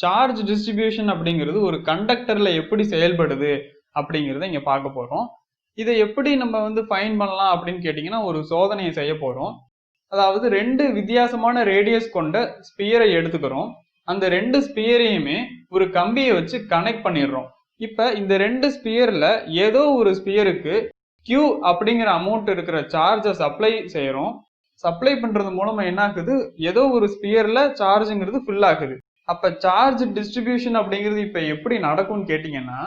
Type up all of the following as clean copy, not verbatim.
Charge distribution அப்படிங்கிறது ஒரு கண்டக்டர்ல எப்படி செயல்படுது அப்படிங்கிறத இங்க பார்க்க போறோம். இதை எப்படி நம்ம ஃபைன் பண்ணலாம் அப்படின்னு கேட்டீங்கன்னா, ஒரு சோதனையை செய்ய போறோம். அதாவது 2 வித்தியாசமான ரேடியஸ் கொண்ட ஸ்பியரை எடுத்துக்கிறோம். அந்த 2 ஸ்பியரையுமே ஒரு கம்பியை வச்சு கனெக்ட் பண்ணிடுறோம். இப்ப இந்த 2 ஸ்பியர்ல ஏதோ ஒரு ஸ்பியருக்கு Q அப்படிங்கிற அமௌண்ட் இருக்கிற சார்ஜை சப்ளை செய்யறோம். சப்ளை பண்றது மூலமா என்ன ஆகுது, ஏதோ ஒரு ஸ்பியர்ல சார்ஜுங்கிறது ஃபில் ஆகுது. அப்ப சார்ஜ் டிஸ்ட்ரிபியூஷன் அப்படிங்கிறது இப்ப எப்படி நடக்கும்னு கேட்டீங்கன்னா,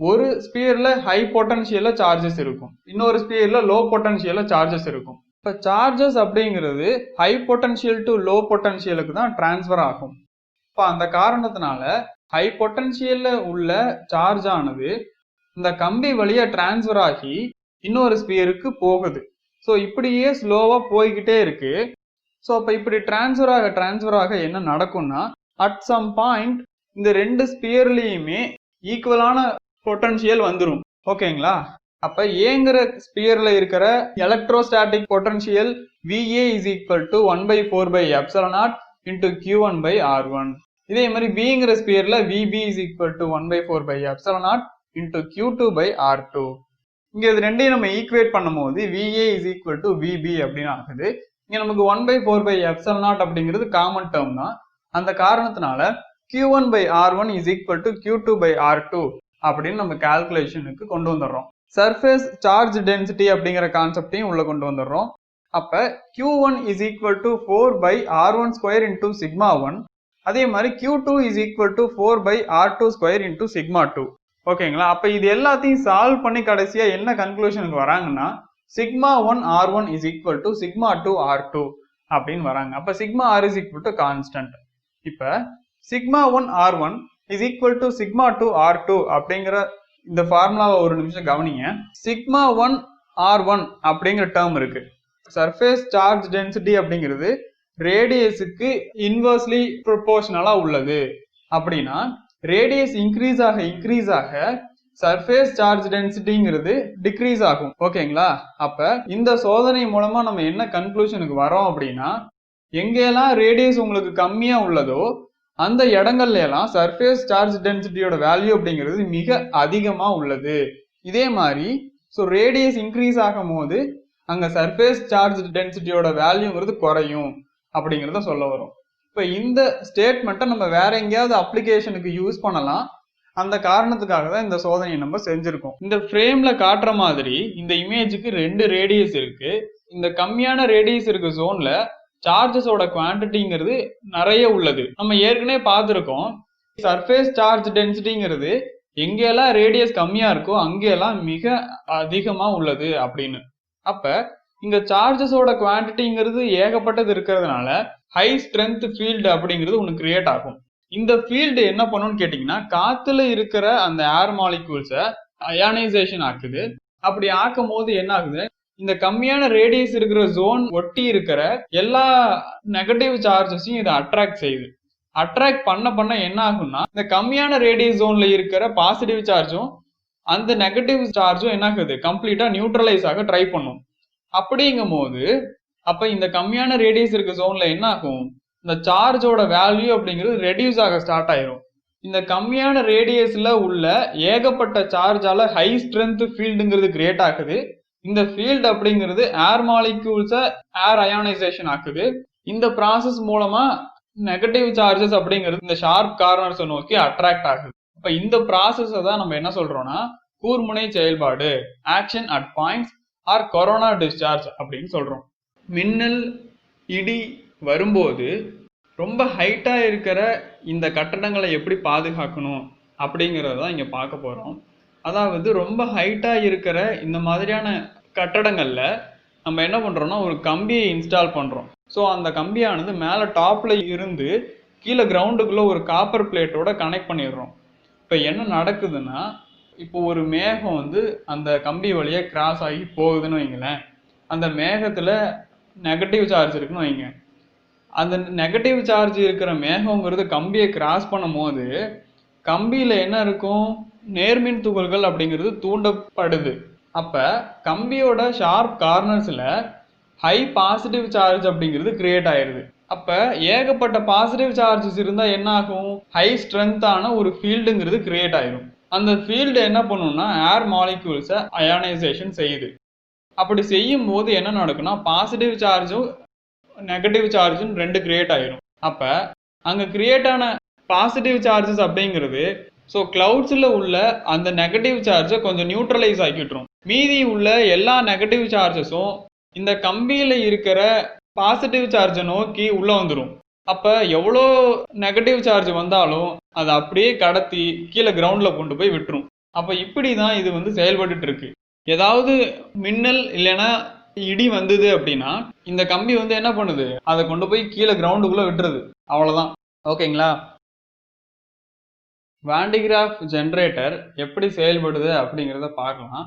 ஒரு ஸ்பியர்ல ஹை பொட்டன்ஷியல்ல சார்ஜஸ் இருக்கும், இன்னொரு ஸ்பியர்ல லோ பொட்டன்ஷியல்ல சார்ஜஸ் இருக்கும். இப்ப சார்ஜஸ் அப்படிங்கிறது ஹை பொட்டன்ஷியல் டு லோ பொட்டன்ஷியலுக்கு தான் டிரான்ஸ்ஃபர் ஆகும். இப்ப அந்த காரணத்தினால ஹை பொட்டன்ஷியல்ல உள்ள சார்ஜ் ஆனது இந்த கம்பி வழியா டிரான்ஸ்ஃபர் ஆகி இன்னொரு ஸ்பியருக்கு போகுது. ஸோ இப்படியே ஸ்லோவா போய்கிட்டே இருக்கு. ஸோ அப்ப இப்படி டிரான்ஸ்ஃபர் ஆக என்ன நடக்கும்னா, அட் சம் பாயிண்ட் இந்த 2 ஸ்பியர்லயுமே ஈக்குவலான பொட்டன்ஷியல் வந்துடும். ஓகேங்களா? அப்ப ஏங்கிற ஸ்பியர்ல இருக்கிற electrostatic potential VA is equal to 1/4/epsilon0 into Q1/R1. இதே மாதிரி Bங்கிற ஸ்பியர்ல VB is equal to 1/4/epsilon0 into Q2/R2. இங்க இது ரெண்டையும் நம்ம ஈக்குவேட் பண்ணும் போது VA is equal to VB அப்படின்னு ஆகுது. இங்க நமக்கு 1/4/epsilon0 அப்படிங்கிறது காமன் டேர்ம் தான். அந்த காரணத்தினால Q1/R1 is equal to Q2/R2 அப்படின்னு நம்ம கால்குலேஷனுக்கு கொண்டு வந்துடுறோம். சர்ஃபேஸ் சார்ஜ் டென்சிட்டி அப்படிங்கிற கான்செப்டையும் உள்ள கொண்டு வந்துடுறோம். அப்ப Q1 is equal to 4/R1 square into sigma 1. அதே மாதிரி Q2 is equal to 4/R2 square into sigma 2. ஓகேங்களா? அப்ப இது எல்லாத்தையும் சால்வ் பண்ணி கடைசியா என்ன கன்க்ளூஷனுக்கு வராங்கன்னா, sigma 1 R1 is equal to sigma 2 R2 அப்படின்னு வராங்க. அப்ப sigma R is equal to constant. இப்ப sigma 1 R1 is equal to sigma 2 R2 அப்படிங்கிற இந்த ஃபார்முலாவை ஒரு நிமிஷம் கவனிங்க. sigma 1 R1 அப்படிங்கிற டேர்ம் இருக்கு. சர்ஃபேஸ் சார்ஜ் டென்சிட்டி அப்படிங்கிறது ரேடியஸுக்கு இன்வர்ஸ்லி ப்ரொபோர்ஷனலா உள்ளது. அப்படின்னா ரேடியஸ் இன்க்ரீஸ் ஆக சர்ஃபேஸ் சார்ஜ் டென்சிட்டிங்கிறது டிக்ரீஸ் ஆகும். ஓகேங்களா? அப்ப இந்த சோதனை மூலமா நம்ம என்ன கன்க்ளூஷனுக்கு வரோம் அப்படின்னா, எங்கெல்லாம் ரேடியஸ் உங்களுக்கு கம்மியா உள்ளதோ அந்த இடங்கள்ல எல்லாம் சர்ஃபேஸ் சார்ஜ் டென்சிட்டியோட வேல்யூ அப்படிங்கிறது மிக அதிகமா உள்ளது. இதே மாதிரி ரேடியஸ் இன்க்ரீஸ் ஆகும் போது அங்க சர்ஃபேஸ் சார்ஜ் டென்சிட்டியோட வேல்யூங்கிறது குறையும் அப்படிங்கிறத சொல்ல வரும். இப்ப இந்த ஸ்டேட்மெண்ட்டை நம்ம வேற எங்கேயாவது அப்ளிகேஷனுக்கு யூஸ் பண்ணலாம். அந்த காரணத்துக்காக தான் இந்த சோதனையை நம்ம செஞ்சிருக்கோம். இந்த ஃப்ரேம்ல காட்டுற மாதிரி இந்த இமேஜுக்கு 2 ரேடியஸ் இருக்கு. இந்த கம்மியான ரேடியஸ் இருக்க ஜோன்ல சார்ஜஸோட குவான்டிட்டிங்கிறது நிறைய உள்ளது. நம்ம ஏற்கனவே பார்த்துருக்கோம், சர்ஃபேஸ் சார்ஜ் டென்சிட்டிங்கிறது எங்கெல்லாம் ரேடியஸ் கம்மியா இருக்கோ அங்கெல்லாம் மிக அதிகமா உள்ளது அப்படின்னு. அப்ப இங்க சார்ஜஸோட குவான்டிட்டிங்கிறது ஏகப்பட்டது இருக்கிறதுனால ஹை ஸ்ட்ரென்த் ஃபீல்டு அப்படிங்கிறது ஒன்று கிரியேட் ஆகும். இந்த ஃபீல்டு என்ன பண்ணுன்னு கேட்டீங்கன்னா, காத்துல இருக்கிற அந்த ஏர் மாலிக்யூல்ஸை அயானைசேஷன் ஆக்குது. அப்படி ஆக்கும் போது என்ன ஆகுது, இந்த கம்மியான ரேடியஸ் இருக்கிற ஜோன் ஒட்டி இருக்கிற எல்லா நெகட்டிவ் சார்ஜஸையும் இதை அட்ராக்ட் செய்யுது. அட்ராக்ட் பண்ண என்ன ஆகும்னா, இந்த கம்மியான ரேடியஸ் ஜோன்ல இருக்கிற பாசிட்டிவ் சார்ஜும் அந்த நெகட்டிவ் சார்ஜும் என்ன ஆகுது, கம்ப்ளீட்டா நியூட்ரலைஸ் ஆக ட்ரை பண்ணும். அப்படிங்கும் போது அப்ப இந்த கம்மியான ரேடியஸ் இருக்க ஜோன்ல என்ன ஆகும், இந்த சார்ஜோட வேல்யூ அப்படிங்கிறது ரெடியூஸ் ஆக ஸ்டார்ட் ஆயிரும். இந்த கம்மியான ரேடியஸ்ல உள்ள ஏகப்பட்ட சார்ஜால ஹை ஸ்ட்ரென்த் ஃபீல்டுங்கிறது கிரியேட் ஆகுது. இந்த ஃபீல்டு அப்படிங்கிறது ஏர் மாலிக்யூல்ஸை ஏர் அயானைசேஷன் ஆக்குது. இந்த ப்ராசஸ் மூலமா நெகட்டிவ் சார்ஜஸ் அப்படிங்கிறது இந்த ஷார்ப் கார்னர்ஸை நோக்கி அட்ராக்ட் ஆகுது. அப்ப இந்த ப்ராசஸ் தான் நம்ம என்ன சொல்றோம்னா கூர்முனை செயல்பாடு, action at points are corona discharge அப்படின்னு சொல்றோம். மின்னல் இடி வரும்போது ரொம்ப ஹைட்டா இருக்கிற இந்த கட்டடங்களை எப்படி பாதுகாக்கணும் அப்படிங்கிறத தான் இங்க பார்க்க போறோம். அதாவது ரொம்ப ஹைட்டா இருக்கிற இந்த மாதிரியான கட்டடங்கள்ல நம்ம என்ன பண்றோம்னா ஒரு கம்பியை இன்ஸ்டால் பண்றோம். ஸோ அந்த கம்பியானது மேலே டாப்ல இருந்து கீழே கிரவுண்டுக்குள்ள ஒரு காப்பர் பிளேட்டோட கனெக்ட் பண்ணிடுறோம். இப்போ என்ன நடக்குதுன்னா, இப்போ ஒரு மேகம் அந்த கம்பி வழியா கிராஸ் ஆகி போகுதுன்னு வைங்களேன். அந்த மேகத்துல நெகட்டிவ் சார்ஜ் இருக்குன்னு வைங்க. அந்த நெகட்டிவ் சார்ஜ் இருக்கிற மேகங்கிறது கம்பியை கிராஸ் பண்ணும் போது கம்பியில என்ன இருக்கும், நேர்மின் துகள்கள் அப்படிங்கிறது தூண்டப்படுது. அப்ப கம்பியோட ஷார்ப் கார்னர்ஸ்ல ஹை பாசிட்டிவ் சார்ஜ் அப்படிங்கிறது கிரியேட் ஆயிருது. அப்ப ஏகப்பட்ட பாசிட்டிவ் சார்ஜஸ் இருந்தா என்ன ஆகும்? ஹை ஸ்ட்ரென்த்தான ஒரு ஃபீல்டுங்கிறது கிரியேட் ஆயிரும். அந்த ஃபீல்டு என்ன பண்ணும்னா ஏர் மாலிக்யூல்ஸை அயானைசேஷன் செய்யுது. அப்படி செய்யும் போது என்ன நடக்கும்னா பாசிட்டிவ் சார்ஜும் நெகட்டிவ் சார்ஜும் ரெண்டு கிரியேட் ஆயிரும். அப்ப அங்க கிரியேட் ஆன பாசிட்டிவ் சார்ஜஸ் அப்படிங்கிறது ஸோ கிளவுட்ஸில் உள்ள அந்த நெகட்டிவ் சார்ஜை கொஞ்சம் நியூட்ரலைஸ் ஆக்கிட்டுரும். மீதி உள்ள எல்லா நெகட்டிவ் சார்ஜஸும் இந்த கம்பியில இருக்கிற பாசிட்டிவ் சார்ஜை நோக்கி உள்ள வந்துடும். அப்ப எவ்வளோ நெகட்டிவ் சார்ஜ் வந்தாலும் அதை அப்படியே கடத்தி கீழே கிரவுண்ட்ல கொண்டு போய் விட்டுரும். அப்ப இப்படிதான் இது வந்து செயல்பட்டு இருக்கு. ஏதாவது மின்னல் இல்லைன்னா இடி வந்தது அப்படின்னா இந்த கம்பி வந்து என்ன பண்ணுது? அதை கொண்டு போய் கீழே கிரவுண்டுக்குள்ள விட்டுருது. அவ்வளவுதான். ஓகேங்களா? வாண்டிகிராஃப் ஜென்ரேட்டர் எப்படி செயல்படுது அப்படிங்கிறத பார்க்கலாம்.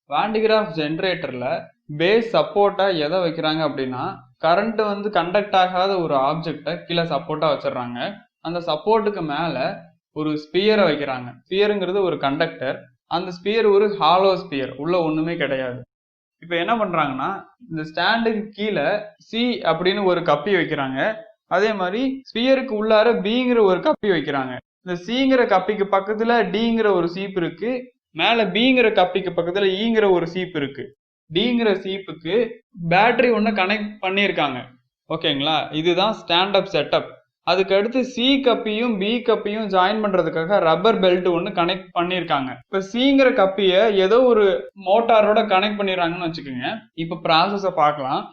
வாண்டிகிராஃப் ஜென்ரேட்டர்ல பேஸ் சப்போர்ட்டா எதை வைக்கிறாங்க அப்படின்னா கரண்ட் வந்து கண்டக்ட் ஆகாத ஒரு ஆப்ஜெக்டை கீழே சப்போர்ட்டா வச்சிடறாங்க. அந்த சப்போர்ட்டுக்கு மேல ஒரு ஸ்பியரை வைக்கிறாங்க. ஸ்பியருங்கிறது ஒரு கண்டக்டர். அந்த ஸ்பியர் ஒரு ஹாலோ ஸ்பியர், உள்ள ஒண்ணுமே கிடையாது. இப்ப என்ன பண்றாங்கன்னா இந்த ஸ்டாண்டுக்கு கீழே சி அப்படின்னு ஒரு கப்பி வைக்கிறாங்க. அதே மாதிரி ஸ்பியருக்கு உள்ளார பிங்கிற ஒரு கப்பி வைக்கிறாங்க. இந்த சிங்கிற கப்பிக்கு பக்கத்துல டிங்கிற ஒரு சீப் இருக்கு. மேல பிங்கிற கப்பிக்கு பக்கத்துல ஈங்கிற ஒரு சீப் இருக்கு. டிங்கிற சீப்புக்கு பேட்டரி ஒன்று கனெக்ட் பண்ணியிருக்காங்க. ஓகேங்களா? இதுதான் ஸ்டாண்டப் செட்டப். அதுக்கு அடுத்து சி கப்பியும் பி கப்பியும் ஜாயின் பண்றதுக்காக ரப்பர் பெல்ட் ஒன்று கனெக்ட் பண்ணியிருக்காங்க. இப்ப சிங்கிற கப்பிய ஏதோ ஒரு மோட்டாரோட கனெக்ட் பண்ணிடுறாங்கன்னு வச்சுக்கோங்க. இப்ப ப்ராசஸை பார்க்கலாம்.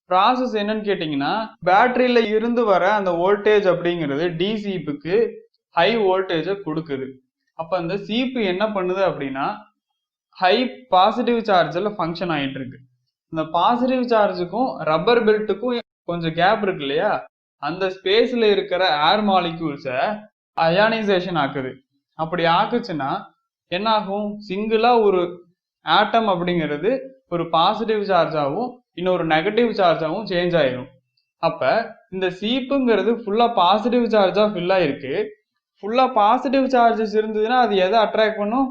ப்ராசஸ் என்னன்னு கேட்டீங்கன்னா பேட்டரியில இருந்து வர அந்த வோல்டேஜ் அப்படிங்கிறது டி சீப்புக்கு ஹை வோல்டேஜை கொடுக்குது. அப்ப அந்த சீப்பு என்ன பண்ணுது அப்படின்னா ஹை பாசிட்டிவ் சார்ஜில் ஃபங்க்ஷன் ஆகிட்டு இருக்கு. இந்த பாசிட்டிவ் சார்ஜுக்கும் ரப்பர் பெல்ட்டுக்கும் கொஞ்சம் கேப் இருக்கு இல்லையா? அந்த ஸ்பேஸ்ல இருக்கிற ஏர் மாலிக்யூல்ஸை அயானைசேஷன் ஆக்குது. அப்படி ஆக்குச்சுன்னா என்ன ஆகும்? சிங்கிளா ஒரு ஆட்டம் அப்படிங்கிறது ஒரு பாசிட்டிவ் சார்ஜாகவும் இன்னொரு நெகட்டிவ் சார்ஜாகவும் சேஞ்ச் ஆயிடும். அப்ப இந்த சீப்புங்கிறது ஃபுல்லா பாசிட்டிவ் சார்ஜா ஃபில் ஆயிருக்கு. ஃபுல்லா பாசிட்டிவ் சார்ஜஸ் இருந்ததுன்னா அது எதை அட்ராக்ட் பண்ணும்?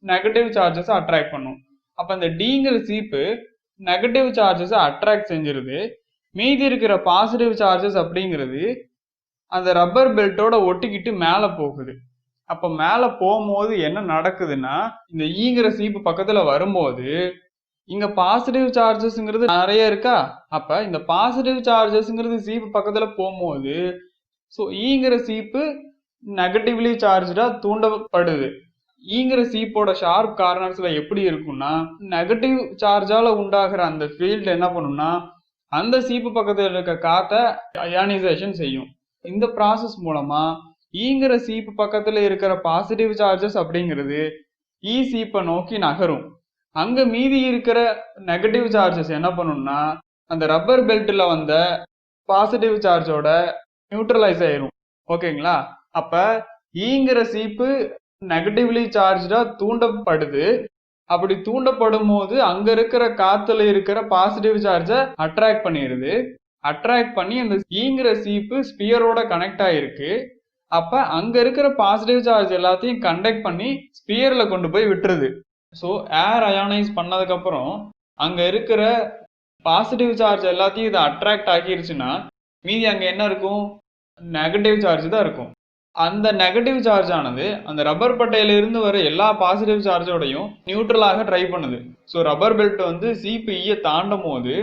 நெகட்டிவ் சார்ஜஸ் அட்ராக்ட் பண்ணும். அப்ப இந்த டிங்கிற சீப்பு நெகட்டிவ் சார்ஜஸ் அட்ராக்ட் செஞ்சிருது. மீதி இருக்கிற பாசிட்டிவ் சார்ஜஸ் அப்படிங்கிறது அந்த ரப்பர் பெல்ட்டோட ஒட்டிக்கிட்டு மேல போகுது. அப்ப மேல போகும்போது என்ன நடக்குதுன்னா இந்த ஈங்கிற சீப்பு பக்கத்துல வரும்போது இங்க பாசிட்டிவ் சார்ஜஸ்ங்கிறது நிறைய இருக்கா? அப்ப இந்த பாசிட்டிவ் சார்ஜஸ்ங்கிறது சீப்பு பக்கத்துல போகும்போது ஸோ ஈங்கிற சீப்பு நெகட்டிவ்லி சார்ஜா தூண்டப்படுது. ஈங்கிற சீப்போட ஷார்ப் கார்னர்ஸ்ல எப்படி இருக்கும்னா நெகட்டிவ் சார்ஜால உண்டாகிற அந்த ஃபீல்டு என்ன பண்ணும்னா அந்த சீப்பு பக்கத்துல இருக்க காத்தை அயானைசேஷன் செய்யும். இந்த ப்ராசஸ் மூலமா ஈங்கிற சீப்பு பக்கத்துல இருக்கிற பாசிட்டிவ் சார்ஜஸ் அப்படிங்கிறது ஈ சீப்பை நோக்கி நகரும். அங்க மீதி இருக்கிற நெகட்டிவ் சார்ஜஸ் என்ன பண்ணும்னா அந்த ரப்பர் பெல்ட்ல வந்த பாசிட்டிவ் சார்ஜோட நியூட்ரலைஸ் ஆயிரும். ஓகேங்களா? அப்ப ஈங்கிற சீப்பு நெகட்டிவ்லி சார்ஜா தூண்டப்படுது. அப்படி தூண்டப்படும் போது அங்க இருக்கிற காத்துல இருக்கிற பாசிட்டிவ் சார்ஜை அட்ராக்ட் பண்ணிடுது. அட்ராக்ட் பண்ணி அந்த ஈங்கிற சீப்பு ஸ்பியரோட கனெக்ட் ஆயிருக்கு. அப்ப அங்க இருக்கிற பாசிட்டிவ் சார்ஜ் எல்லாத்தையும் கண்டக்ட் பண்ணி ஸ்பியர்ல கொண்டு போய் விட்டுருது. ஸோ ஏர் அயானைஸ் பண்ணதுக்கு அப்புறம் அங்க இருக்கிற பாசிட்டிவ் சார்ஜ் எல்லாத்தையும் இதை அட்ராக்ட் ஆகிருச்சுன்னா மீதி அங்க என்ன இருக்கும்? நெகட்டிவ் சார்ஜ் தான் இருக்கும். அந்த நெகட்டிவ் சார்ஜ் ஆனது அந்த ரப்பர் பட்டையில இருந்து வர எல்லா பாசிட்டிவ் சார்ஜோடையும் நியூட்ரலாக ட்ரை பண்ணுது. ஸோ ரப்பர் பெல்ட் வந்து சிபிஇயை தாண்டும் போது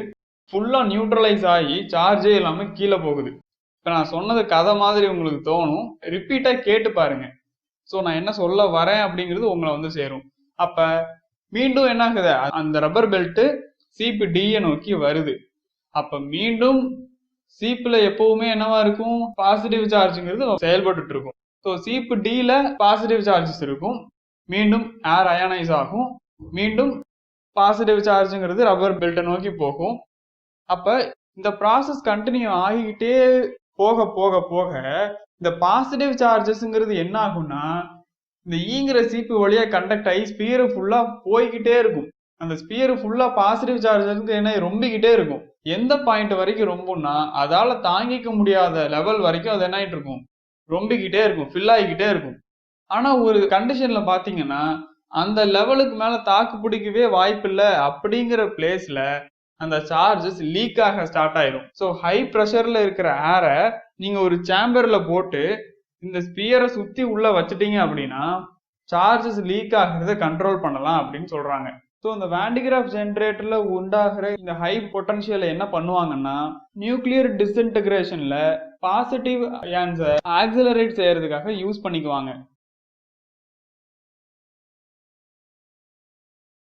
ஃபுல்லா நியூட்ரலைஸ் ஆகி சார்ஜே இல்லாம கீழே போகுது. இப்போ நான் சொன்னது கதை மாதிரி உங்களுக்கு தோணும். ரிப்பீட்டா கேட்டு பாருங்க. ஸோ நான் என்ன சொல்ல வரேன் அப்படிங்கிறது உங்களை வந்து சேரும். அப்ப மீண்டும் என்ன ஆகுது? அந்த ரப்பர் பெல்ட் சீப்பு டியை நோக்கி வருது. அப்ப மீண்டும் சீப்புல எப்பவுமே என்னவா இருக்கும்? பாசிட்டிவ் சார்ஜ்ங்கிறது செயல்பட்டு இருக்கும். ஸோ சீப்பு டில பாசிட்டிவ் சார்ஜஸ் இருக்கும். மீண்டும் ஏர் அயானைஸ் ஆகும். மீண்டும் பாசிட்டிவ் சார்ஜ்ங்கிறது ரப்பர் பெல்ட்டை நோக்கி போகும். அப்ப இந்த ப்ராசஸ் கண்டினியூ ஆகிக்கிட்டே போக போக போக இந்த பாசிட்டிவ் சார்ஜஸ்ங்கிறது என்ன ஆகும்னா இந்த ஈங்கிற சீப்பு வழியா கண்டக்ட் ஆகி ஸ்பியர் ஃபுல்லா போய்கிட்டே இருக்கும். அந்த ஸ்பியர் ஃபுல்லா பாசிட்டிவ் சார்ஜஸ்க்கு என்ன ரொம்பிக்கிட்டே இருக்கும். எந்த பாயிண்ட் வரைக்கும் ரொம்பும்னா அதால தாங்கிக்க முடியாத லெவல் வரைக்கும் அது என்ன ஆயிட்டு இருக்கும்? ரொம்பிக்கிட்டே இருக்கும், ஃபில் ஆகிக்கிட்டே இருக்கும். ஆனா ஒரு கண்டிஷன்ல பாத்தீங்கன்னா அந்த லெவலுக்கு மேல தாக்கு பிடிக்கவே வாய்ப்பு இல்லை. அப்படிங்கிற பிளேஸ்ல அந்த சார்ஜஸ் லீக் ஆக ஸ்டார்ட் ஆயிடும். ஸோ ஹை ப்ரெஷர்ல இருக்கிற ஏரை நீங்க ஒரு சேம்பர்ல போட்டு இந்த ஸ்பியரை சுத்தி உள்ள வச்சிட்டீங்க அப்படின்னா சார்ஜஸ் லீக் ஆகிறத கண்ட்ரோல் பண்ணலாம் அப்படின்னு சொல்றாங்க. ஸோ இந்த வேண்டிகிராஃப் ஜென்ரேட்டர்ல உண்டாகிற இந்த ஹை பொட்டன்ஷியலை என்ன பண்ணுவாங்கன்னா நியூக்ளியர் டிஸ்இன்டகிரேஷன்ல பாசிட்டிவ் அயான்ஸை ஆக்சிலரேட் செய்யறதுக்காக யூஸ் பண்ணிக்குவாங்க.